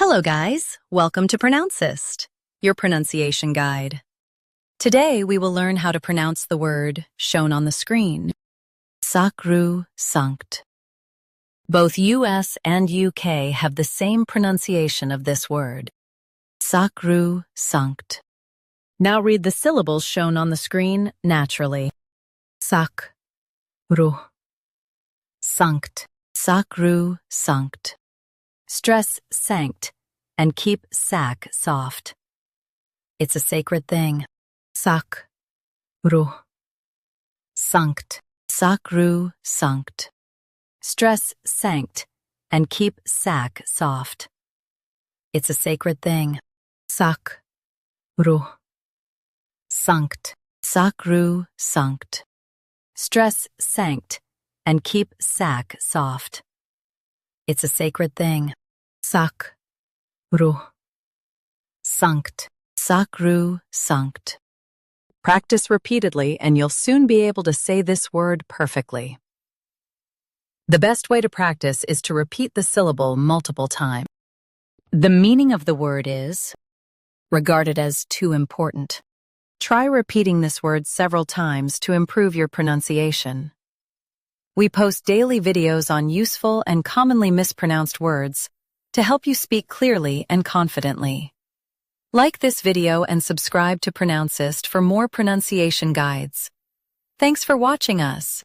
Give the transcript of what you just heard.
Hello guys, welcome to Pronouncist, your pronunciation guide. Today we will learn how to pronounce the word shown on the screen, SACROSANCT. Both US and UK have the same pronunciation of this word, SACROSANCT. Now read the syllables shown on the screen naturally. SACROSANCT, SACROSANCT. Stress sanct and keep sac soft. It's a sacred thing. SACROSANCT, SACROSANCT. Stress sanct and keep sac soft. It's a sacred thing. SACROSANCT, SACROSANCT. Stress sanct and keep sac soft. It's a sacred thing. SACROSANCT, SACROSANCT. Practice repeatedly and you'll soon be able to say this word perfectly. The best way to practice is to repeat the syllable multiple times. The meaning of the word is regarded as too important. Try repeating this word several times to improve your pronunciation. We post daily videos on useful and commonly mispronounced words to help you speak clearly and confidently. Like this video and subscribe to Pronouncist for more pronunciation guides. Thanks for watching us.